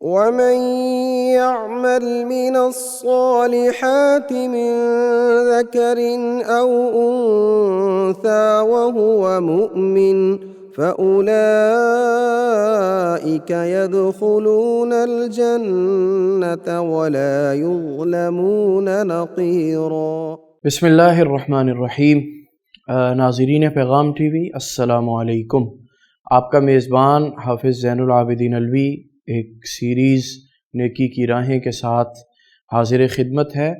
ومن يعمل من الصالحات من ذكر أو أنثى وهو مؤمن فأولئك يدخلون الجنة ولا يظلمون نقيرا۔ بسم اللہ الرحمن الرحیم۔ ناظرین پیغام ٹی وی السلام علیکم۔ آپ کا میزبان حافظ زین العابدین علوی ایک سیریز نیکی کی راہیں کے ساتھ حاضر خدمت ہے۔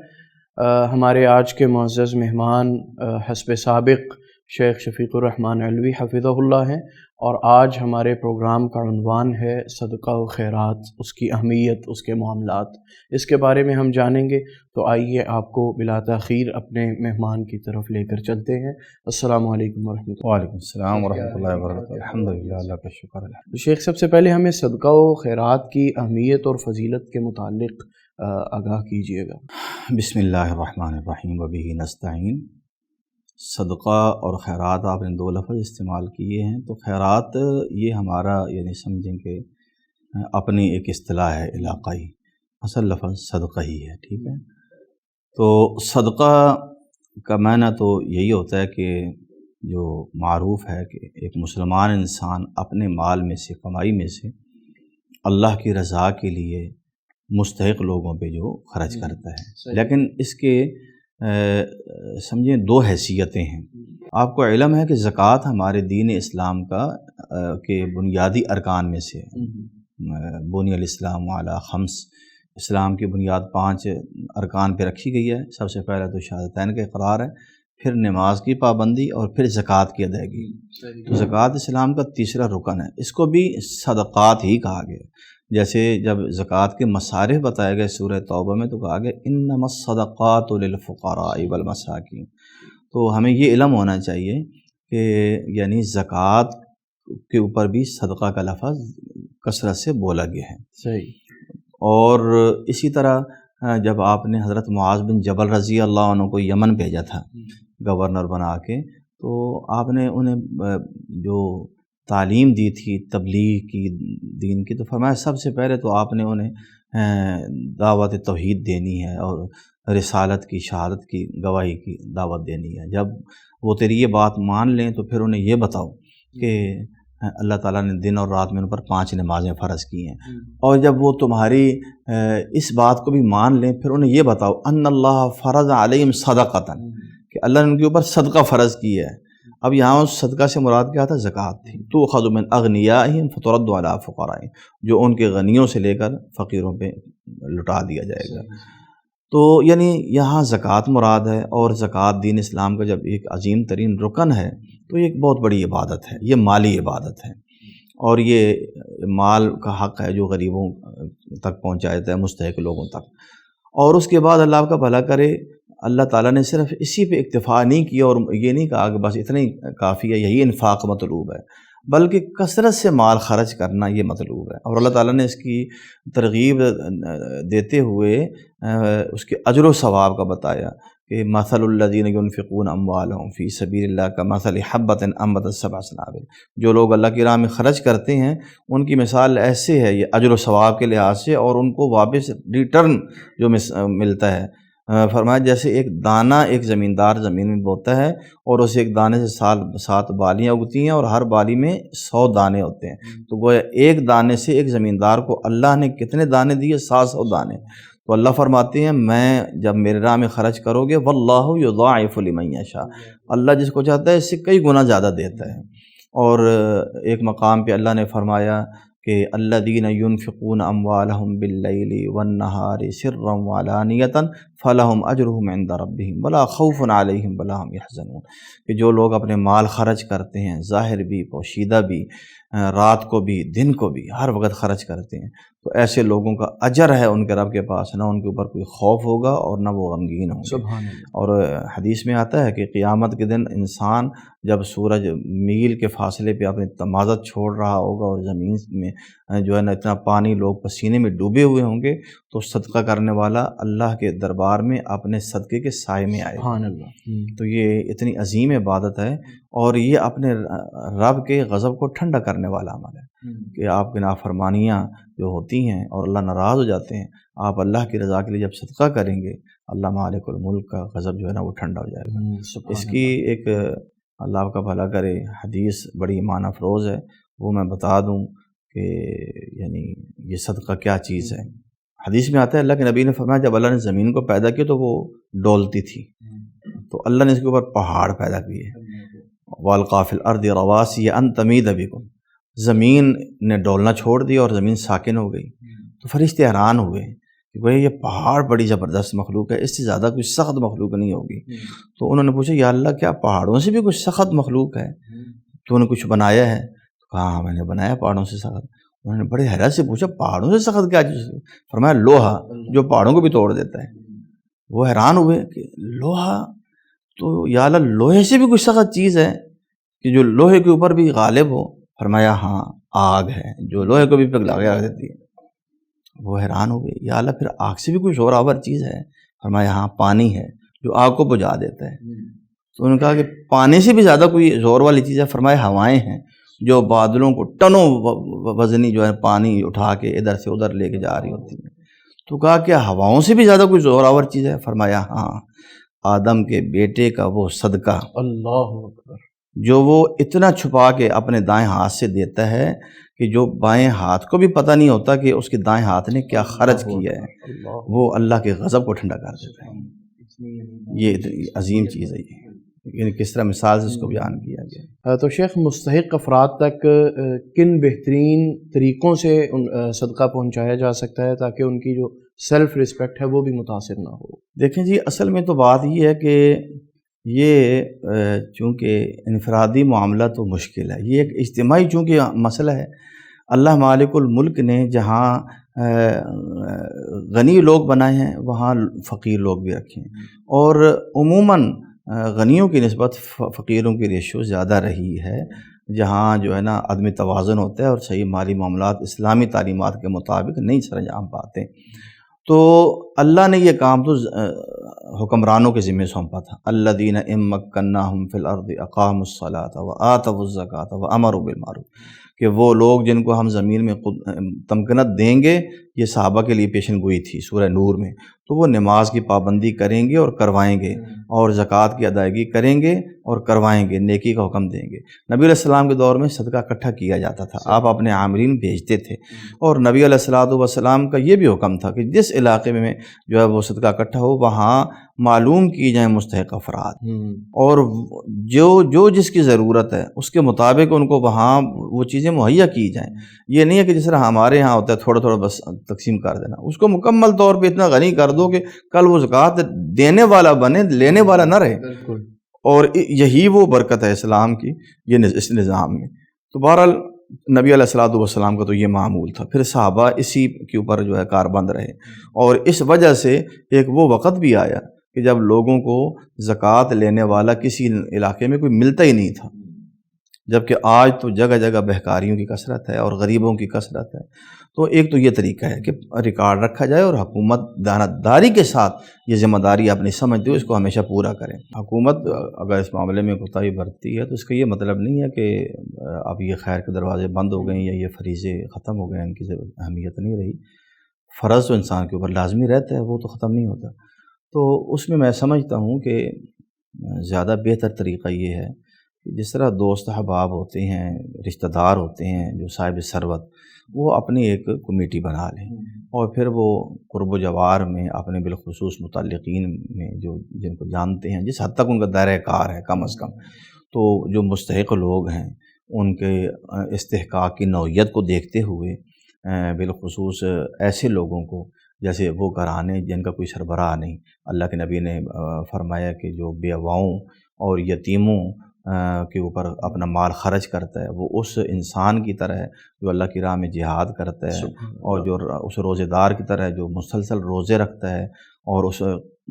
ہمارے آج کے معزز مہمان حسب سابق شیخ شفیق الرحمن علوی حفظہ اللہ ہیں، اور آج ہمارے پروگرام کا عنوان ہے صدقہ و خیرات، اس کی اہمیت، اس کے معاملات، اس کے بارے میں ہم جانیں گے۔ تو آئیے آپ کو بلا تاخیر اپنے مہمان کی طرف لے کر چلتے ہیں۔ السلام علیکم ورحمۃ اللہ۔ وعلیکم السلام ورحمۃ اللہ وبرکاتہ۔ الحمدللہ، اللہ کا شکر ہے۔ شیخ، سب سے پہلے ہمیں صدقہ و خیرات کی اہمیت اور فضیلت کے متعلق آگاہ کیجیے گا۔ بسم اللہ الرحمن الرحیم وبہ نستعین۔ صدقہ اور خیرات آپ نے دو لفظ استعمال کیے ہیں، تو خیرات یہ ہمارا یعنی سمجھیں کہ اپنی ایک اصطلاح ہے علاقائی، اصل لفظ صدقہ ہی ہے، ٹھیک ہے۔ تو صدقہ کا معنی تو یہی ہوتا ہے کہ جو معروف ہے کہ ایک مسلمان انسان اپنے مال میں سے، کمائی میں سے اللہ کی رضا کے لیے مستحق لوگوں پہ جو خرچ کرتا ہے۔ لیکن اس کے سمجھیں دو حیثیتیں ہیں۔ آپ کو علم ہے کہ زکوٰۃ ہمارے دین اسلام کا کہ بنیادی ارکان میں سے ہے۔ بنی الاسلام علی خمس، اسلام کی بنیاد 5 ارکان پہ رکھی گئی ہے۔ سب سے پہلے تو شہادتین کا اقرار ہے، پھر نماز کی پابندی، اور پھر زکوٰۃ کی ادائیگی۔ تو زکوٰۃ اسلام کا تیسرا رکن ہے، اس کو بھی صدقات ہی کہا گیا۔ جیسے جب زکوٰۃ کے مصارف بتائے گئے سورہ توبہ میں، تو کہا گیا انما الصدقات للفقراء والمساکین۔ تو ہمیں یہ علم ہونا چاہیے کہ یعنی زکوٰۃ کے اوپر بھی صدقہ کا لفظ کثرت سے بولا گیا ہے۔ صحیح۔ اور اسی طرح جب آپ نے حضرت معاذ بن جبل رضی اللہ عنہ کو یمن بھیجا تھا گورنر بنا کے، تو آپ نے انہیں جو تعلیم دی تھی تبلیغ کی، دین کی، تو فرمایا سب سے پہلے تو آپ نے انہیں دعوت توحید دینی ہے اور رسالت کی، شہادت کی، گواہی کی دعوت دینی ہے۔ جب وہ تیری یہ بات مان لیں تو پھر انہیں یہ بتاؤ کہ اللہ تعالیٰ نے دن اور رات میں ان پر 5 نمازیں فرض کی ہیں، اور جب وہ تمہاری اس بات کو بھی مان لیں پھر انہیں یہ بتاؤ ان اللہ فرض علیہم صدقۃ، کہ اللہ نے ان کے اوپر صدقہ فرض کی ہے۔ اب یہاں اس صدقہ سے مراد کیا تھا؟ زکوٰۃ تھی۔ تؤخذ من اغنیائہم فترد علی فقرائہم، جو ان کے غنیوں سے لے کر فقیروں پہ لٹا دیا جائے گا۔ تو یعنی یہاں زکوٰۃ مراد ہے، اور زکوٰۃ دین اسلام کا جب ایک عظیم ترین رکن ہے تو یہ ایک بہت بڑی عبادت ہے، یہ مالی عبادت ہے، اور یہ مال کا حق ہے جو غریبوں تک پہنچایا جاتا ہے، مستحق لوگوں تک۔ اور اس کے بعد اللہ آپ کا بھلا کرے، اللہ تعالیٰ نے صرف اسی پہ اکتفا نہیں کیا اور یہ نہیں کہا کہ بس اتنا ہی کافی ہے، یہی انفاق مطلوب ہے، بلکہ کثرت سے مال خرچ کرنا یہ مطلوب ہے۔ اور اللہ تعالیٰ نے اس کی ترغیب دیتے ہوئے اس کے اجر و ثواب کا بتایا کہ مثل الذین ينفقون اموالهم فی سبیل اللہ کمثل حبۃ انبتت 7 سنابل، جو لوگ اللہ کی راہ میں خرچ کرتے ہیں ان کی مثال ایسے ہے، یہ اجر و ثواب کے لحاظ سے، اور ان کو واپس ریٹرن جو ملتا ہے، فرمایا جیسے ایک دانہ ایک زمیندار زمین میں بوتا ہے اور اسے ایک دانے سے 7 بالیاں اگتی ہیں، اور ہر بالی میں 100 دانے ہوتے ہیں، تو گویا ایک دانے سے ایک زمیندار کو اللہ نے کتنے دانے دیے؟ 700 دانے۔ تو اللہ فرماتے ہیں میں جب میرے راہ میں خرچ کرو گے واللہ یضاعف لمن یشاء، اللہ جس کو چاہتا ہے اس سے کئی گنا زیادہ دیتا ہے۔ اور ایک مقام پہ اللہ نے فرمایا کہ الذین ينفقون اموالهم باللیل والنہار سرا وعلانیۃ فلہم اجرہم عند ربہم ولا خوف علیہم ولا هم یحزنون، کہ جو لوگ اپنے مال خرچ کرتے ہیں، ظاہر بھی، پوشیدہ بھی، رات کو بھی، دن کو بھی، ہر وقت خرچ کرتے ہیں، تو ایسے لوگوں کا اجر ہے ان کے رب کے پاس، نہ ان کے اوپر کوئی خوف ہوگا اور نہ وہ غمگین ہوں گے۔ سبحان اللہ۔ اور حدیث میں آتا ہے کہ قیامت کے دن انسان جب سورج میل کے فاصلے پہ اپنی تمازت چھوڑ رہا ہوگا اور زمین میں جو ہے نا اتنا پانی، لوگ پسینے میں ڈوبے ہوئے ہوں گے، تو صدقہ کرنے والا اللہ کے دربار میں اپنے صدقے کے سائے میں آئے گا۔ سبحان اللہ۔ تو یہ اتنی عظیم عبادت ہے، اور یہ اپنے رب کے غضب کو ٹھنڈا کرنے والا عمل ہے۔ کہ آپ کی نافرمانیاں جو ہوتی ہیں اور اللہ ناراض ہو جاتے ہیں، آپ اللہ کی رضا کے لیے جب صدقہ کریں گے، اللہ مالک الملک کا غضب جو ہے نا وہ ٹھنڈا ہو جائے گا۔ اس کی ایک اللہ آپ کا بھلا کرے حدیث بڑی معنی افروز ہے، وہ میں بتا دوں کہ یعنی یہ صدقہ کیا چیز ہے۔ حدیث میں آتا ہے اللہ کے نبی نے فرمایا جب اللہ نے زمین کو پیدا کیا تو وہ ڈولتی تھی، تو اللہ نے اس کے اوپر پہاڑ پیدا کیے، وَأَلْقَىٰ فِي الْأَرْضِ رَوَاسِيَ أَن تَمِيدَ بِكُمْ، زمین نے ڈولنا چھوڑ دیا اور زمین ساکن ہو گئی۔ تو فرشتے حیران ہوئے کہ بھئی یہ پہاڑ بڑی زبردست مخلوق ہے، اس سے زیادہ کوئی سخت مخلوق نہیں ہوگی۔ تو انہوں نے پوچھا یا اللہ کیا پہاڑوں سے بھی کچھ سخت مخلوق ہے؟ تو نے کچھ بنایا ہے؟ تو کہا ہاں میں نے بنایا پہاڑوں سے سخت۔ انہوں نے بڑے حیرت سے پوچھا پہاڑوں سے سخت کیا چیز؟ فرمایا لوہا، جو پہاڑوں کو بھی توڑ دیتا ہے۔ وہ حیران ہوئے کہ لوہا، تو یا اللہ لوہے سے بھی کچھ سخت چیز ہے کہ جو لوہے کے اوپر بھی غالب ہو؟ فرمایا ہاں آگ ہے، جو لوہے کو بھی پگلا کے رکھ دیتی ہے۔ وہ حیران ہو گئے یا اللہ پھر آگ سے بھی کوئی زور آور چیز ہے؟ فرمایا ہاں پانی ہے، جو آگ کو بجھا دیتا ہے۔ تو انہوں نے کہا کہ پانی سے بھی زیادہ کوئی زور والی چیز ہے؟ فرمایا ہوائیں ہیں، جو بادلوں کو ٹنوں وزنی جو ہے پانی اٹھا کے ادھر سے ادھر لے کے جا رہی ہوتی ہیں۔ تو کہا کہ ہواؤں سے بھی زیادہ کوئی زور آور چیز ہے؟ فرمایا ہاں آدم کے بیٹے کا وہ صدقہ، اللہ اکبر، جو وہ اتنا چھپا کے اپنے دائیں ہاتھ سے دیتا ہے کہ جو بائیں ہاتھ کو بھی پتہ نہیں ہوتا کہ اس کے دائیں ہاتھ نے کیا خرچ کیا ہے، وہ اللہ کے غضب کو ٹھنڈا کر دیتا ہے۔ یہ اتنی عظیم چیز ہے، یعنی کس طرح مثال سے اس کو بیان کیا گیا۔ تو شیخ مستحق افراد تک کن بہترین طریقوں سے صدقہ پہنچایا جا سکتا ہے تاکہ ان کی جو سیلف رسپیکٹ ہے وہ بھی متاثر نہ ہو؟ دیکھیں جی اصل میں تو بات یہ ہے کہ یہ چونکہ انفرادی معاملہ تو مشکل ہے، یہ ایک اجتماعی چونکہ مسئلہ ہے۔ اللہ مالک الملک نے جہاں غنی لوگ بنائے ہیں وہاں فقیر لوگ بھی رکھے ہیں، اور عموماً غنیوں کی نسبت فقیروں کی ریشو زیادہ رہی ہے، جہاں جو ہے نا عدم توازن ہوتا ہے اور صحیح مالی معاملات اسلامی تعلیمات کے مطابق نہیں سر انجام پاتے۔ تو اللہ نے یہ کام تو حکمرانوں کے ذمہ سونپا تھا، الذین ان مکناہم فی الارض اقاموا الصلاۃ وآتوا الزکاۃ وامروا بالمعروف، کہ وہ لوگ جن کو ہم زمین میں تمکنت دیں گے، یہ صحابہ کے لیے پیشن گوئی تھی سورہ نور میں، تو وہ نماز کی پابندی کریں گے اور کروائیں گے، اور زکوٰۃ کی ادائیگی کریں گے اور کروائیں گے، نیکی کا حکم دیں گے۔ نبی علیہ السلام کے دور میں صدقہ اکٹھا کیا جاتا تھا، آپ اپنے عاملین بھیجتے تھے، اور نبی علیہ السلام کا یہ بھی حکم تھا کہ جس علاقے میں جو ہے وہ صدقہ اکٹھا ہو وہاں معلوم کی جائیں مستحق افراد، اور جو جس کی ضرورت ہے اس کے مطابق ان کو وہاں وہ چیزیں مہیا کی جائیں۔ یہ نہیں ہے کہ جس طرح ہمارے ہاں ہوتا ہے تھوڑا تھوڑا بس تقسیم کر دینا، اس کو مکمل طور پہ اتنا غنی کر دو کہ کل وہ زکوٰۃ دینے والا بنے، لینے والا نہ رہے۔ بالکل، اور یہی وہ برکت ہے اسلام کی، یہ اس نظام میں۔ تو بہرحال نبی علیہ السلام کا تو یہ معمول تھا، پھر صحابہ اسی کے اوپر جو ہے کاربند رہے، اور اس وجہ سے ایک وہ وقت بھی آیا کہ جب لوگوں کو زکوٰۃ لینے والا کسی علاقے میں کوئی ملتا ہی نہیں تھا، جبکہ آج تو جگہ جگہ بہکاریوں کی کثرت ہے اور غریبوں کی کثرت ہے۔ تو ایک تو یہ طریقہ ہے کہ ریکارڈ رکھا جائے اور حکومت دیانتداری کے ساتھ یہ ذمہ داری اپنی سمجھتے ہوئے اس کو ہمیشہ پورا کریں۔ حکومت اگر اس معاملے میں کوتاہی برتتی ہے تو اس کا یہ مطلب نہیں ہے کہ اب یہ خیر کے دروازے بند ہو گئے یا یہ فریضے ختم ہو گئے، ان کی اہمیت نہیں رہی۔ فرض تو انسان کے اوپر لازمی رہتا ہے، وہ تو ختم نہیں ہوتا۔ تو اس میں سمجھتا ہوں کہ زیادہ بہتر طریقہ یہ ہے کہ جس طرح دوست احباب ہوتے ہیں، رشتہ دار ہوتے ہیں جو صاحب ثروت، وہ اپنی ایک کمیٹی بنا لیں، اور پھر وہ قرب و جوار میں اپنے بالخصوص متعلقین میں جو جن کو جانتے ہیں، جس حد تک ان کا دائرہ کار ہے کم از کم، تو جو مستحق لوگ ہیں ان کے استحقاق کی نوعیت کو دیکھتے ہوئے بالخصوص ایسے لوگوں کو، جیسے وہ گھرانے جن کا کوئی سربراہ نہیں، اللہ کے نبی نے فرمایا کہ جو بیواؤں اور یتیموں کے اوپر اپنا مال خرچ کرتا ہے وہ اس انسان کی طرح ہے جو اللہ کی راہ میں جہاد کرتا ہے، اور جو اس روزے دار کی طرح ہے جو مسلسل روزے رکھتا ہے، اور اس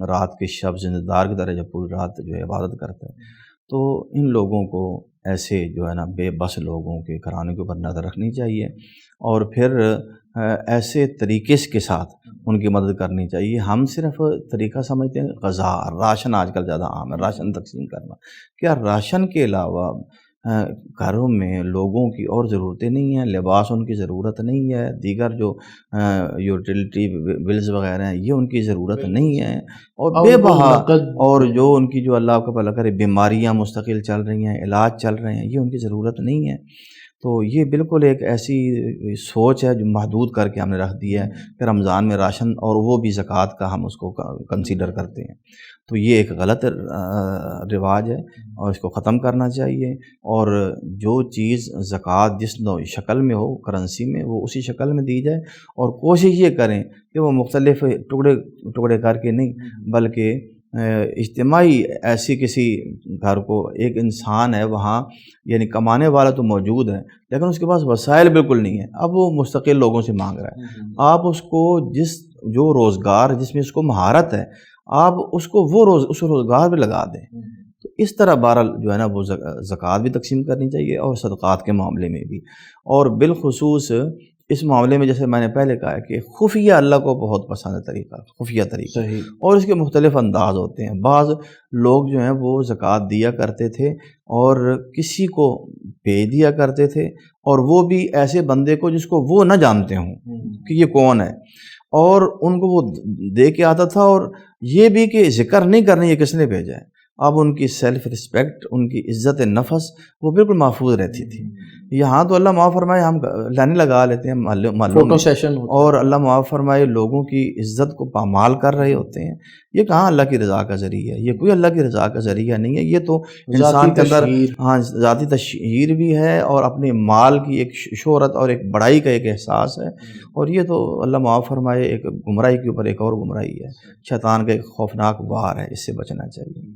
رات کے شب زندہ دار کی طرح جو پوری رات جو عبادت کرتا ہے۔ تو ان لوگوں کو، ایسے جو ہے نا بے بس لوگوں کے گھرانے کے اوپر نظر رکھنی چاہیے، اور پھر ایسے طریقے کے ساتھ ان کی مدد کرنی چاہیے۔ ہم صرف طریقہ سمجھتے ہیں غذا، راشن آج کل زیادہ عام ہے، راشن تقسیم کرنا۔ کیا راشن کے علاوہ گھروں میں لوگوں کی اور ضرورتیں نہیں ہیں، لباس ان کی ضرورت نہیں ہے، دیگر جو یوٹیلیٹی بلز وغیرہ ہیں یہ ان کی ضرورت نہیں ہے، اور بے بہا، اور جو ان کی جو اللہ کا بھلا کرے بیماریاں مستقل چل رہی ہیں، علاج چل رہے ہیں، یہ ان کی ضرورت نہیں ہے۔ تو یہ بالکل ایک ایسی سوچ ہے جو محدود کر کے ہم نے رکھ دی ہے کہ رمضان میں راشن، اور وہ بھی زکوٰۃ کا ہم اس کو کنسیڈر کرتے ہیں۔ تو یہ ایک غلط رواج ہے اور اس کو ختم کرنا چاہیے، اور جو چیز زکوٰۃ جس نوع شکل میں ہو کرنسی میں، وہ اسی شکل میں دی جائے، اور کوشش یہ کریں کہ وہ مختلف ٹکڑے کر کے نہیں، بلکہ اجتماعی ایسی کسی گھر کو، ایک انسان ہے وہاں، یعنی کمانے والا تو موجود ہے لیکن اس کے پاس وسائل بالکل نہیں ہے، اب وہ مستقل لوگوں سے مانگ رہا ہے، آپ اس کو جو روزگار جس میں اس کو مہارت ہے، آپ اس کو اس روزگار پہ لگا دیں۔ تو اس طرح بہرحال جو ہے نا وہ زکوٰۃ بھی تقسیم کرنی چاہیے، اور صدقات کے معاملے میں بھی، اور بالخصوص اس معاملے میں جیسے میں نے پہلے کہا کہ خفیہ اللہ کو بہت پسند ہے طریقہ، خفیہ طریقہ، اور اس کے مختلف انداز ہوتے ہیں۔ بعض لوگ جو ہیں وہ زکوٰۃ دیا کرتے تھے اور کسی کو بھیج دیا کرتے تھے، اور وہ بھی ایسے بندے کو جس کو وہ نہ جانتے ہوں کہ یہ کون ہے، اور ان کو وہ دے کے آتا تھا، اور یہ بھی کہ ذکر نہیں کرنے یہ کس نے بھیجا ہے۔ اب ان کی سیلف رسپیکٹ، ان کی عزت نفس وہ بالکل محفوظ رہتی تھی۔ یہاں تو اللہ معاف فرمائے ہم لانے لگا لیتے ہیں فوٹو سیشن، اور اللہ معاف فرمائے لوگوں کی عزت کو پامال کر رہے ہوتے ہیں۔ یہ کہاں اللہ کی رضا کا ذریعہ ہے، یہ کوئی اللہ کی رضا کا ذریعہ نہیں ہے، یہ تو انسان کے اندر ذاتی تشہیر بھی ہے، اور اپنے مال کی ایک شہرت اور ایک بڑائی کا ایک احساس ہے، اور یہ تو اللہ معاف فرمائے ایک گمراہی کے اوپر ایک اور گمراہی ہے، شیطان کا ایک خوفناک وار ہے، اس سے بچنا چاہیے۔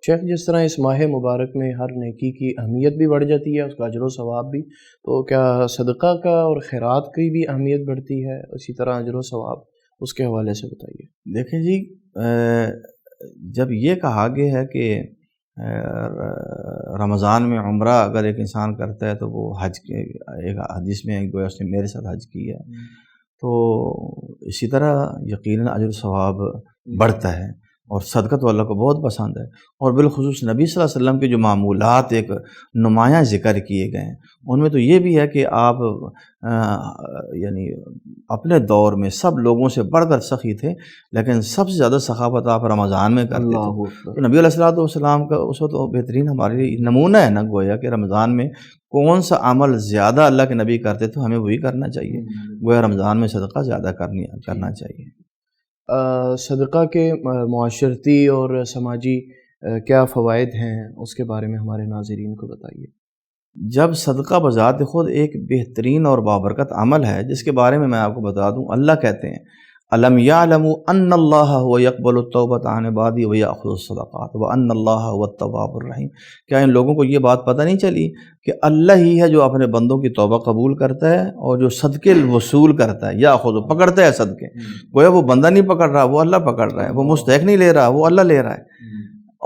شیخ، جس طرح اس ماہ مبارک میں ہر نیکی کی اہمیت بھی بڑھ جاتی ہے، اس کا اجر و ثواب بھی، تو کیا صدقہ کا اور خیرات کی بھی اہمیت بڑھتی ہے اسی طرح اجر و ثواب؟ اس کے حوالے سے بتائیے۔ دیکھیں جی، جب یہ کہا گیا ہے کہ رمضان میں عمرہ اگر ایک انسان کرتا ہے تو وہ حج کے ایک حدیث میں گویا اس نے میرے ساتھ حج کی ہے، تو اسی طرح یقیناً اجر و ثواب بڑھتا ہے، اور صدقہ تو اللہ کو بہت پسند ہے، اور بالخصوص نبی صلی اللہ علیہ وسلم کے جو معمولات ایک نمایاں ذکر کیے گئے ہیں، ان میں تو یہ بھی ہے کہ آپ یعنی اپنے دور میں سب لوگوں سے بڑھ کر سخی تھے، لیکن سب سے زیادہ سخاوت آپ رمضان میں کرتے تھے۔ تو نبی علیہ السلام کا اس وقت بہترین ہمارے لیے نمونہ ہے نا، گویا کہ رمضان میں کون سا عمل زیادہ اللہ کے نبی کرتے تھے، ہمیں وہی کرنا چاہیے، گویا رمضان میں صدقہ زیادہ کرنا چاہیے۔ صدقہ کے معاشرتی اور سماجی کیا فوائد ہیں، اس کے بارے میں ہمارے ناظرین کو بتائیے۔ جب صدقہ بذات خود ایک بہترین اور بابرکت عمل ہے، جس کے بارے میں آپ کو بتا دوں، اللہ کہتے ہیں الم یعلموا ان اللہ هو يقبل التوبۃ عن عباده ويأخذ الصدقات وان اللہ هو التواب الرحیم۔ کیا ان لوگوں کو یہ بات پتہ نہیں چلی کہ اللہ ہی ہے جو اپنے بندوں کی توبہ قبول کرتا ہے اور جو صدقے وصول کرتا ہے، یا خود پکڑتا ہے صدقے، گویا وہ بندہ نہیں پکڑ رہا، وہ اللہ پکڑ رہا ہے، وہ مستحق نہیں لے رہا، وہ اللہ لے رہا ہے،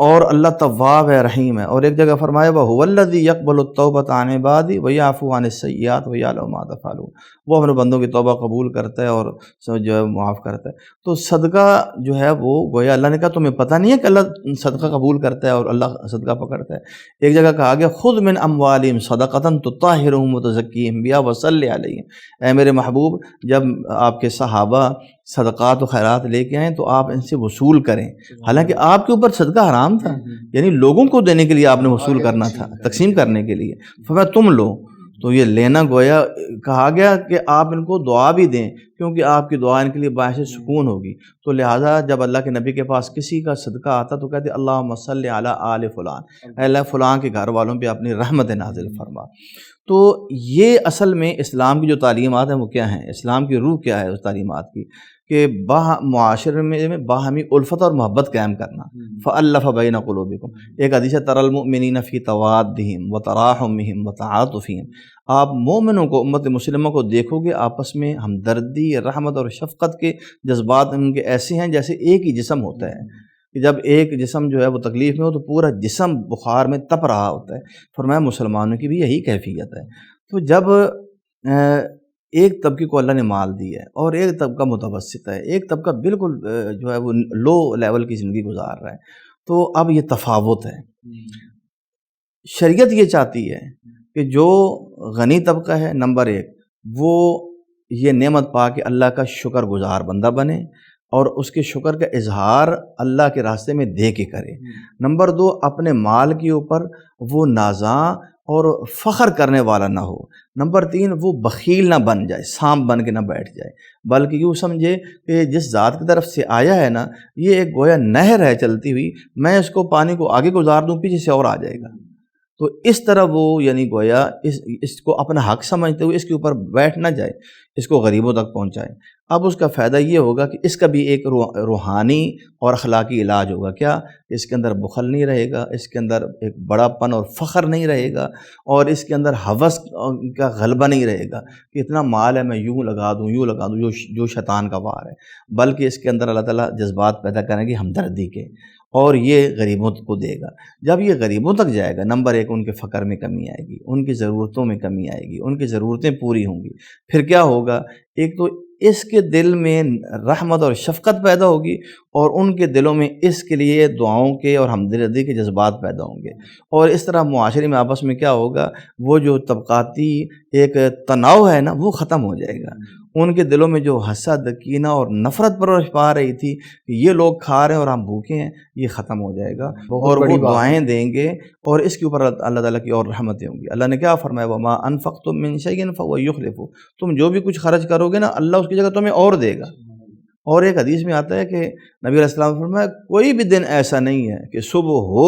اور اللہ تواب ہے، رحیم ہے۔ اور ایک جگہ فرمایا وَهُوَ الَّذِي يَقْبَلُ التَّوْبَةَ عَنْ عِبَادِهِ وَيَعْفُو عَنِ السَّيِّئَاتِ وَيَعْلَمُ مَا تَفْعَلُونَ۔ وہ اپنے بندوں کی توبہ قبول کرتا ہے اور جو ہے معاف کرتا ہے۔ تو صدقہ جو ہے وہ گویا اللہ نے کہا تمہیں پتہ نہیں ہے کہ اللہ صدقہ قبول کرتا ہے اور اللہ صدقہ پکڑتا ہے۔ ایک جگہ کہا گیا خُذْ مِنْ أَمْوَالِهِمْ صَدَقَةً تُطَهِّرُهُمْ وَتُزَكِّيهِمْ بِهَا وَصَلِّ عَلَيْهِمْ۔ اے میرے محبوب، جب آپ کے صحابہ صدقات و خیرات لے کے آئیں تو آپ ان سے وصول کریں، حالانکہ آپ کے اوپر صدقہ حرام تھا، یعنی لوگوں کو دینے کے لیے آپ نے وصول کرنا تھا، تقسیم کرنے کے لیے، فرمایا تم لو۔ تو یہ لینا گویا کہا گیا کہ آپ ان کو دعا بھی دیں، کیونکہ آپ کی دعا ان کے لیے باعث سکون ہوگی۔ تو لہٰذا جب اللہ کے نبی کے پاس کسی کا صدقہ آتا تو کہتے اللہم صلی علی آل فلان، اے اللہ فلاں کے گھر والوں پہ اپنی رحمت نازل فرما۔ تو یہ اصل میں اسلام کی جو تعلیمات ہیں وہ کیا ہیں، اسلام کی روح کیا ہے اس تعلیمات کی، کہ معاشرے میں باہمی الفت اور محبت قائم کرنا۔ فَأَلَّفَ بَيْنَ قُلُوبِكُمْ، ایک حدیث ہے تَرَى الْمُؤْمِنِينَ فِي تَوَادِّهِمْ وَتَرَاحُمِهِمْ وَتَعَاطُفِهِمْ، آپ مومنوں کو، امت مسلمہ کو دیکھو گے آپس میں ہمدردی، رحمت اور شفقت کے جذبات ان کے ایسے ہیں جیسے ایک ہی جسم ہوتا ہے، کہ جب ایک جسم جو ہے وہ تکلیف میں ہو تو پورا جسم بخار میں تپ رہا ہوتا ہے۔ فرمایا مسلمانوں کی بھی یہی کیفیت ہے۔ تو جب ایک طبقے کو اللہ نے مال دی ہے اور ایک طبقہ متوسط ہے، ایک طبقہ بالکل جو ہے وہ لو لیول کی زندگی گزار رہا ہے، تو اب یہ تفاوت ہے۔ شریعت یہ چاہتی ہے کہ جو غنی طبقہ ہے نمبر 1 وہ یہ نعمت پا کے اللہ کا شکر گزار بندہ بنے اور اس کے شکر کا اظہار اللہ کے راستے میں دے کے کرے۔ نمبر 2 اپنے مال کے اوپر وہ نازاں اور فخر کرنے والا نہ ہو۔ نمبر 3 وہ بخیل نہ بن جائے، سانپ بن کے نہ بیٹھ جائے، بلکہ یوں سمجھے کہ جس ذات کی طرف سے آیا ہے نا یہ ایک گویا نہر ہے چلتی ہوئی، میں اس کو پانی کو آگے گزار دوں پیچھے سے اور آ جائے گا۔ تو اس طرح وہ یعنی گویا اس کو اپنا حق سمجھتے ہوئے اس کے اوپر بیٹھ نہ جائے، اس کو غریبوں تک پہنچائے۔ اب اس کا فائدہ یہ ہوگا کہ اس کا بھی ایک روحانی اور اخلاقی علاج ہوگا، کیا اس کے اندر بخل نہیں رہے گا، اس کے اندر ایک بڑا پن اور فخر نہیں رہے گا، اور اس کے اندر ہوس کا غلبہ نہیں رہے گا کہ اتنا مال ہے میں یوں لگا دوں جو شیطان کا وار ہے، بلکہ اس کے اندر اللہ تعالیٰ جذبات پیدا کریں گے ہمدردی کے، اور یہ غریبوں کو دے گا۔ جب یہ غریبوں تک جائے گا نمبر 1 ان کے فقر میں کمی آئے گی، ان کی ضرورتوں میں کمی آئے گی، ان کی ضرورتیں پوری ہوں گی۔ پھر کیا ہوگا، ایک تو اس کے دل میں رحمت اور شفقت پیدا ہوگی، اور ان کے دلوں میں اس کے لیے دعاؤں کے اور ہمدردی کے جذبات پیدا ہوں گے، اور اس طرح معاشرے میں آپس میں کیا ہوگا، وہ جو طبقاتی ایک تناؤ ہے نا وہ ختم ہو جائے گا۔ ان کے دلوں میں جو حسد، کینہ اور نفرت پرورش پا رہی تھی کہ یہ لوگ کھا رہے ہیں اور ہم بھوکے ہیں، یہ ختم ہو جائے گا، اور وہ دعائیں دیں گے، اور اس کے اوپر اللہ تعالیٰ کی اور رحمتیں ہوں گی۔ اللہ نے کیا فرمایا، وَمَا أَنفَقْتُم مِّن شَيْءٍ فَهُوَ يُخْلِفُهُ، تم جو بھی کچھ خرچ کرو گے نا اللہ اس کی جگہ تمہیں اور دے گا۔ اور ایک حدیث میں آتا ہے کہ نبی علیہ السلام نے فرمایا کوئی بھی دن ایسا نہیں ہے کہ صبح ہو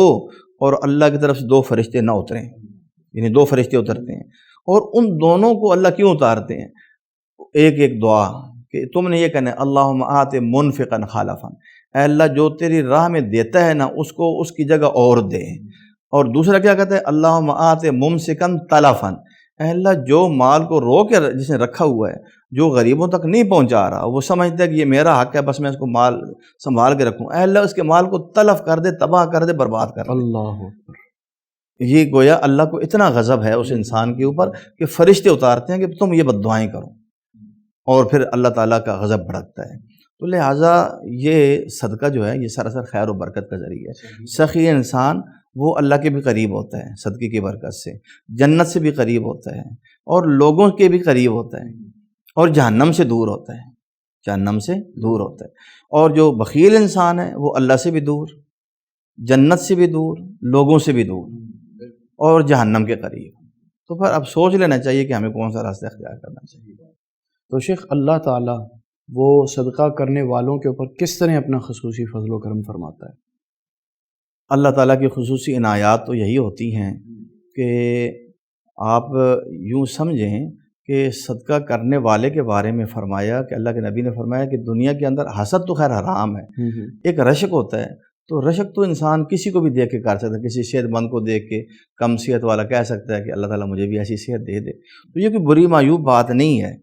اور اللہ کی طرف سے 2 فرشتے نہ اتریں، یعنی 2 فرشتے اترتے ہیں، اور ان دونوں کو اللہ کیوں اتارتے ہیں، ایک دعا کہ تم نے یہ کہنا ہے اللہم آت منفقا خلفا، اے اللہ جو تیری راہ میں دیتا ہے نا اس کو اس کی جگہ اور دے، اور دوسرا کیا کہتا ہے اللہم آت ممسکا تلفا، اے اللہ جو مال کو رو کے جس نے رکھا ہوا ہے، جو غریبوں تک نہیں پہنچا رہا، وہ سمجھتا ہے کہ یہ میرا حق ہے بس میں اس کو مال سنبھال کے رکھوں، اے اللہ اس کے مال کو تلف کر دے، تباہ کر دے، برباد کر دے۔ اللہ یہ گویا اللہ کو اتنا غضب ہے اس انسان کے اوپر کہ فرشتے اتارتے ہیں کہ تم یہ بد دعائیں کرو، اور پھر اللہ تعالیٰ کا غضب بھڑکتا ہے۔ تو لہٰذا یہ صدقہ جو ہے یہ سراسر خیر و برکت کا ذریعہ ہے۔ سخی انسان وہ اللہ کے بھی قریب ہوتا ہے صدقے کی برکت سے، جنت سے بھی قریب ہوتا ہے، اور لوگوں کے بھی قریب ہوتا ہے، اور جہنم سے دور ہوتا ہے، جہنم سے دور ہوتا ہے۔ اور جو بخیل انسان ہے وہ اللہ سے بھی دور، جنت سے بھی دور، لوگوں سے بھی دور، اور جہنم کے قریب۔ تو پھر اب سوچ لینا چاہیے کہ ہمیں کون سا راستہ اختیار کرنا چاہیے۔ تو شیخ اللہ تعالیٰ وہ صدقہ کرنے والوں کے اوپر کس طرح اپنا خصوصی فضل و کرم فرماتا ہے؟ اللہ تعالیٰ کی خصوصی عنایات تو یہی ہوتی ہیں کہ آپ یوں سمجھیں کہ صدقہ کرنے والے کے بارے میں فرمایا کہ اللہ کے نبی نے فرمایا کہ دنیا کے اندر حسد تو خیر حرام ہے، ایک رشک ہوتا ہے، تو رشک تو انسان کسی کو بھی دیکھ کے کر سکتا ہے، کسی صحت مند کو دیکھ کے کم صحت والا کہہ سکتا ہے کہ اللہ تعالیٰ مجھے بھی ایسی صحت دے دے، تو یہ کوئی بری معیوب بات نہیں ہے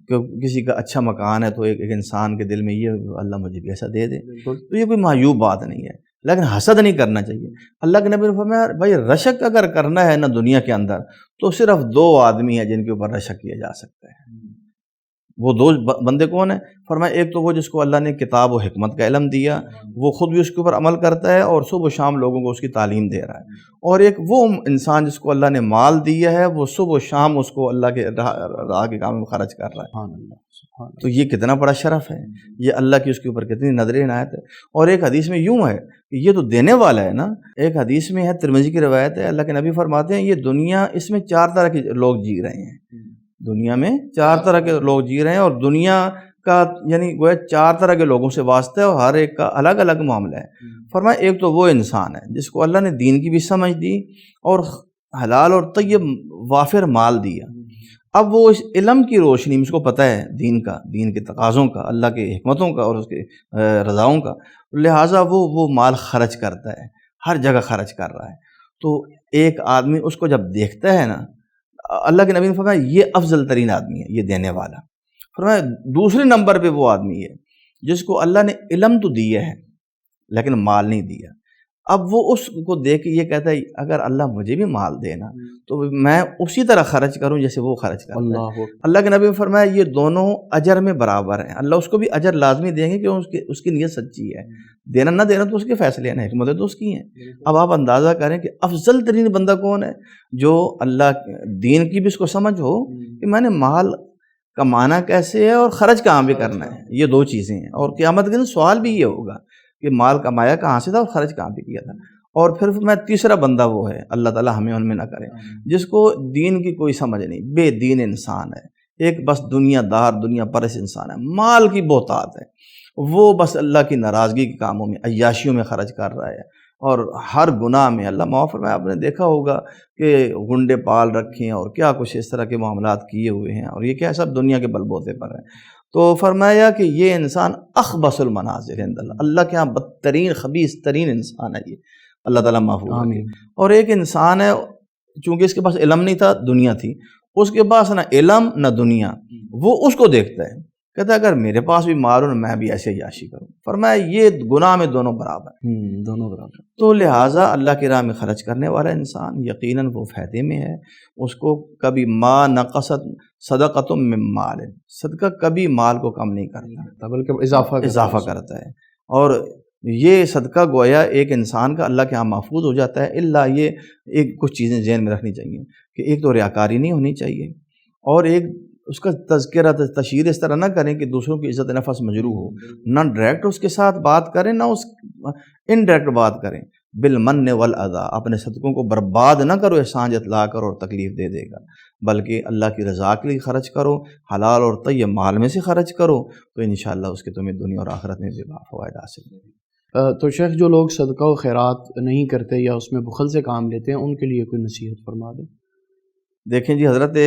کہ کسی کا اچھا مکان ہے تو ایک انسان کے دل میں یہ اللہ مجھے بھی ایسا دے دے، تو یہ کوئی معیوب بات نہیں ہے، لیکن حسد نہیں کرنا چاہیے۔ اللہ کے نبی نے فرمایا بھائی رشک اگر کرنا ہے نا دنیا کے اندر تو صرف 2 آدمی ہیں جن کے اوپر رشک کیا جا سکتا ہے۔ وہ 2 بندے کون ہیں؟ فرمایا ایک تو وہ جس کو اللہ نے کتاب و حکمت کا علم دیا، وہ خود بھی اس کے اوپر عمل کرتا ہے اور صبح و شام لوگوں کو اس کی تعلیم دے رہا ہے، اور ایک وہ انسان جس کو اللہ نے مال دیا ہے، وہ صبح و شام اس کو اللہ کے راہ کے کام میں خرچ کر رہا ہے۔ تو یہ کتنا بڑا شرف ہے، یہ اللہ کی اس کے اوپر کتنی نظر عنایت ہے۔ اور ایک حدیث میں یوں ہے کہ یہ تو دینے والا ہے نا، ایک حدیث میں ہے ترمذی کی روایت ہے، اللہ کے نبی فرماتے ہیں یہ دنیا اس میں 4 طرح کے لوگ جی رہے ہیں، دنیا میں 4 طرح کے لوگ جی رہے ہیں، اور دنیا کا یعنی گویا 4 طرح کے لوگوں سے واسطہ ہے، اور ہر ایک کا الگ الگ معاملہ ہے۔ فرمایا ایک تو وہ انسان ہے جس کو اللہ نے دین کی بھی سمجھ دی اور حلال اور طیب وافر مال دیا، اب وہ اس علم کی روشنی میں اس کو پتہ ہے دین کا، دین کے تقاضوں کا، اللہ کے حکمتوں کا اور اس کے رضاؤں کا، لہٰذا وہ مال خرچ کرتا ہے، ہر جگہ خرچ کر رہا ہے۔ تو ایک آدمی اس کو جب دیکھتا ہے نا، اللہ کے نبی نے فرمایا یہ افضل ترین آدمی ہے، یہ دینے والا۔ فرمایا دوسرے نمبر پہ وہ آدمی ہے جس کو اللہ نے علم تو دیا ہے لیکن مال نہیں دیا۔ اب وہ اس کو دیکھ کے یہ کہتا ہے اگر اللہ مجھے بھی مال دے نا تو میں اسی طرح خرچ کروں جیسے وہ خرچ کرتا ہے۔ اللہ کے نبی نے فرمایا یہ دونوں اجر میں برابر ہیں، اللہ اس کو بھی اجر لازمی دیں گے کہ اس کی نیت سچی ہے، دینا نہ دینا تو اس کے فیصلے ہیں، حکمتیں تو اس کی ہیں۔ اب آپ اندازہ کریں کہ افضل ترین بندہ کون ہے؟ جو اللہ دین کی بھی اس کو سمجھ ہو کہ میں نے مال کمانا کیسے ہے اور خرچ کہاں بھی کرنا ہے، یہ دو چیزیں ہیں۔ اور قیامت کے دن سوال بھی یہ ہوگا کہ مال کمایا کہاں سے تھا اور خرچ کہاں پہ کیا تھا۔ اور پھر میں تیسرا بندہ وہ ہے، اللہ تعالیٰ ہمیں ان میں نہ کرے، جس کو دین کی کوئی سمجھ نہیں، بے دین انسان ہے، ایک بس دنیا دار دنیا پرست انسان ہے، مال کی بہتات ہے، وہ بس اللہ کی ناراضگی کے کاموں میں عیاشیوں میں خرچ کر رہا ہے، اور ہر گناہ میں اللہ معاف فرمائے۔ آپ نے دیکھا ہوگا کہ گنڈے پال رکھے ہیں اور کیا کچھ اس طرح کے معاملات کیے ہوئے ہیں، اور یہ کیا سب دنیا کے بل بوتے پر ہیں۔ تو فرمایا کہ یہ انسان اخبث المناظر عند اللہ، اللہ کے ہاں بدترین خبیث ترین انسان ہے یہ، اللہ تعالیٰ محفوظ رکھے۔ اور ایک انسان ہے چونکہ اس کے پاس علم نہیں تھا، دنیا تھی، اس کے پاس نہ علم نہ دنیا، وہ اس کو دیکھتا ہے، کہتا ہے اگر میرے پاس بھی مال ہو میں بھی ایسے عیاشی کروں۔ فرمایا یہ گناہ میں دونوں برابر ہیں، دونوں برابر۔ تو لہٰذا اللہ کی راہ میں خرچ کرنے والا انسان یقیناً وہ فائدے میں ہے، اس کو کبھی ما نقصت صدقۃ من مال، صدقہ کبھی مال کو کم نہیں کرتا بلکہ اضافہ کرتا ہے۔ اور یہ صدقہ گویا ایک انسان کا اللہ کے ہاں محفوظ ہو جاتا ہے، اللہ یہ ایک کچھ چیزیں ذہن میں رکھنی چاہیے کہ ایک تو ریاکاری نہیں ہونی چاہیے، اور ایک اس کا تذکرہ تشہیر اس طرح نہ کریں کہ دوسروں کی عزت نفس مجروح ہو، نہ ڈائریکٹ اس کے ساتھ بات کریں نہ اس انڈائریکٹ بات کریں، بالمن والاذی، اپنے صدقوں کو برباد نہ کرو احسان جتلا کر اور تکلیف دے دے گا، بلکہ اللہ کی رضا کے لیے خرچ کرو، حلال اور طیب مال میں سے خرچ کرو، تو انشاءاللہ اس کے تمہیں دنیا اور آخرت میں بھی فوائد حاصل ہوں گے۔ تو شیخ جو لوگ صدقہ و خیرات نہیں کرتے یا اس میں بخل سے کام لیتے ہیں ان کے لیے کوئی نصیحت فرما دیں۔ دیکھیں جی، حضرت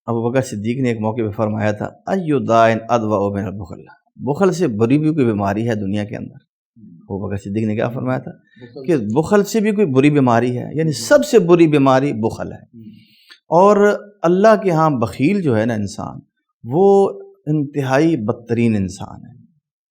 ابوبکر صدیق نے ایک موقع پہ فرمایا تھا ایو دائن ادوأ من البخل، بخل سے بری بھی کوئی بیماری ہے دنیا کے اندر۔ ابوبکر صدیق نے کیا فرمایا تھا کہ بخل سے بھی کوئی بری بیماری ہے، یعنی سب سے بری بیماری بخل ہے۔ اور اللہ کے ہاں بخیل جو ہے نا انسان، وہ انتہائی بدترین انسان ہے،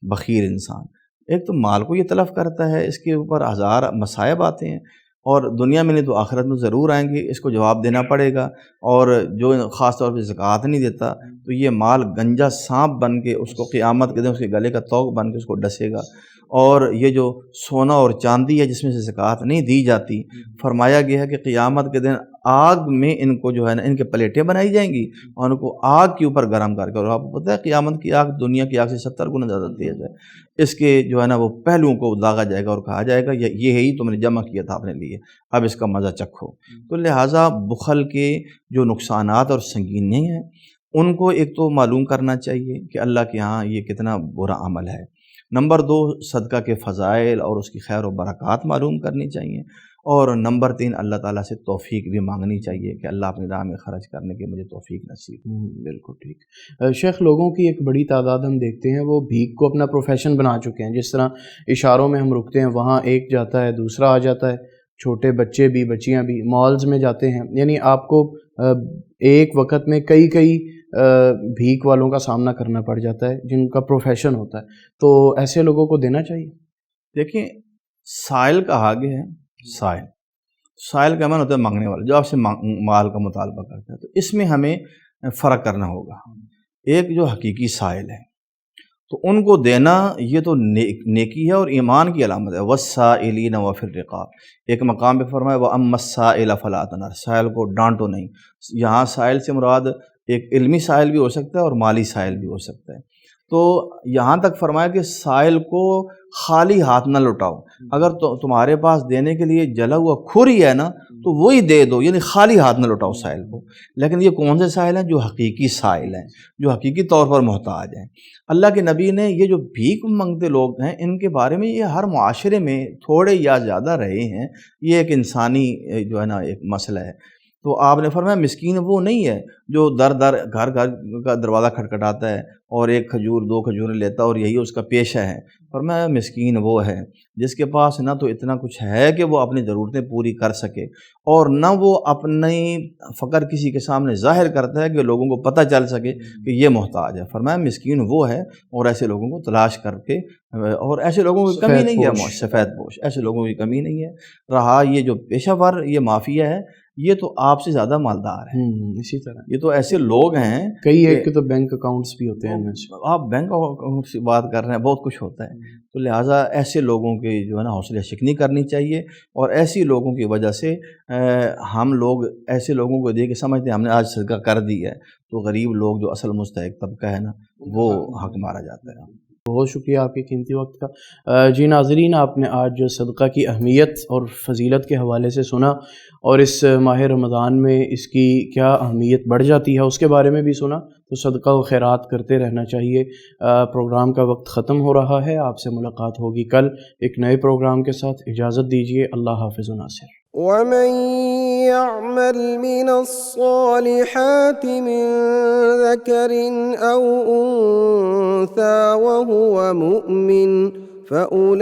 بخیل انسان۔ ایک تو مال کو یہ تلف کرتا ہے، اس کے اوپر ہزار مصائب آتے ہیں، اور دنیا میں نہیں تو آخرت میں ضرور آئیں گے، اس کو جواب دینا پڑے گا۔ اور جو خاص طور پہ زکوٰۃ نہیں دیتا تو یہ مال گنجا سانپ بن کے اس کو قیامت کے دن اس کے گلے کا طوق بن کے اس کو ڈسے گا۔ اور یہ جو سونا اور چاندی ہے جس میں سے زکوٰۃ نہیں دی جاتی، فرمایا گیا ہے کہ قیامت کے دن آگ میں ان کو جو ہے نا ان کے پلیٹیں بنائی جائیں گی اور ان کو آگ کے اوپر گرم کر کے، اور آپ کو پتہ ہے قیامت کی آگ دنیا کی آگ سے 70 گنا زیادہ تیز ہے، اس کے جو ہے نا وہ پہلوؤں کو داغا جائے گا اور کہا جائے گا یہ ہے ہی تم نے جمع کیا تھا اپنے لیے، اب اس کا مزہ چکھو۔ تو لہٰذا بخل کے جو نقصانات اور سنگینیاں ہیں ان کو ایک تو معلوم کرنا چاہیے کہ اللہ کے ہاں یہ کتنا برا عمل ہے۔ نمبر 2، صدقہ کے فضائل اور اس کی خیر و برکات معلوم کرنی چاہیے۔ اور نمبر 3، اللہ تعالیٰ سے توفیق بھی مانگنی چاہیے کہ اللہ اپنی راہ میں خرچ کرنے کے مجھے توفیق نصیب۔ بالکل ٹھیک۔ شیخ، لوگوں کی ایک بڑی تعداد ہم دیکھتے ہیں وہ بھیک کو اپنا پروفیشن بنا چکے ہیں، جس طرح اشاروں میں ہم رکتے ہیں وہاں ایک جاتا ہے دوسرا آ جاتا ہے، چھوٹے بچے بھی بچیاں بھی مالز میں جاتے ہیں، یعنی آپ کو ایک وقت میں کئی بھیک والوں کا سامنا کرنا پڑ جاتا ہے جن کا پروفیشن ہوتا ہے، تو ایسے لوگوں کو دینا چاہیے؟ دیکھیں، سائل کہا گیا ہے، سائل کا معنی ہوتا ہے مانگنے والا، جو آپ سے مال کا مطالبہ کرتا ہے۔ تو اس میں ہمیں فرق کرنا ہوگا، ایک جو حقیقی سائل ہے تو ان کو دینا یہ تو نیکی ہے اور ایمان کی علامت ہے۔ والسائلین وفی الرقاب، ایک مقام پہ فرمایا وَأَمَّا السَّائِلَ فَلَا تَنْهَرْ، سائل کو ڈانٹو نہیں۔ یہاں سائل سے مراد ایک علمی سائل بھی ہو سکتا ہے اور مالی سائل بھی ہو سکتا ہے۔ تو یہاں تک فرمایا کہ سائل کو خالی ہاتھ نہ لٹاؤ، اگر تمہارے پاس دینے کے لیے جلا ہوا کھوری ہے نا تو وہی دے دو، یعنی خالی ہاتھ نہ لٹاؤ سائل کو۔ لیکن یہ کون سے سائل ہیں؟ جو حقیقی سائل ہیں، جو حقیقی طور پر محتاج ہیں۔ اللہ کے نبی نے یہ جو بھیک مانگتے لوگ ہیں ان کے بارے میں، یہ ہر معاشرے میں تھوڑے یا زیادہ رہے ہیں، یہ ایک انسانی جو ہے نا ایک مسئلہ ہے۔ تو آپ نے فرمایا مسکین وہ نہیں ہے جو در گھر کا دروازہ کھٹکھٹاتا ہے اور ایک کھجور 2 کھجوریں لیتا اور یہی اس کا پیشہ ہے۔ فرمایا مسکین وہ ہے جس کے پاس نہ تو اتنا کچھ ہے کہ وہ اپنی ضرورتیں پوری کر سکے، اور نہ وہ اپنی فقر کسی کے سامنے ظاہر کرتا ہے کہ لوگوں کو پتہ چل سکے کہ یہ محتاج ہے۔ فرمایا مسکین وہ ہے، اور ایسے لوگوں کو تلاش کر کے، اور ایسے لوگوں کی کمی نہیں ہے، سفید پوش، ایسے لوگوں کی کمی نہیں ہے۔ رہا یہ جو پیشہ ور یہ مافیا ہے، یہ تو آپ سے زیادہ مالدار ہے۔ اسی طرح یہ تو ایسے لوگ ہیں، کئی ایک کے تو بینک اکاؤنٹس بھی ہوتے ہیں۔ آپ بینک اکاؤنٹ سے بات کر رہے ہیں، بہت کچھ ہوتا ہے، تو لہٰذا ایسے لوگوں کی جو ہے نا حوصلہ شکنی کرنی چاہیے، اور ایسی لوگوں کی وجہ سے ہم لوگ ایسے لوگوں کو دیکھ کے سمجھتے ہیں ہم نے آج صدقہ کر دی ہے، تو غریب لوگ جو اصل مستحق طبقہ ہے نا وہ حق مارا جاتا ہے۔ بہت شکریہ آپ کے قیمتی وقت کا۔ جی ناظرین، آپ نے آج صدقہ کی اہمیت اور فضیلت کے حوالے سے سنا، اور اس ماہ رمضان میں اس کی کیا اہمیت بڑھ جاتی ہے اس کے بارے میں بھی سنا، تو صدقہ و خیرات کرتے رہنا چاہیے۔ پروگرام کا وقت ختم ہو رہا ہے، آپ سے ملاقات ہوگی کل ایک نئے پروگرام کے ساتھ۔ اجازت دیجیے، اللہ حافظ و ناصر۔ ومن يعمل من الصالحات من ذكر أو أنثى وهو مؤمن فأولئك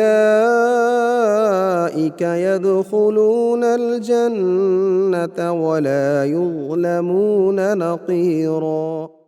يدخلون الجنة ولا يظلمون نقيرا۔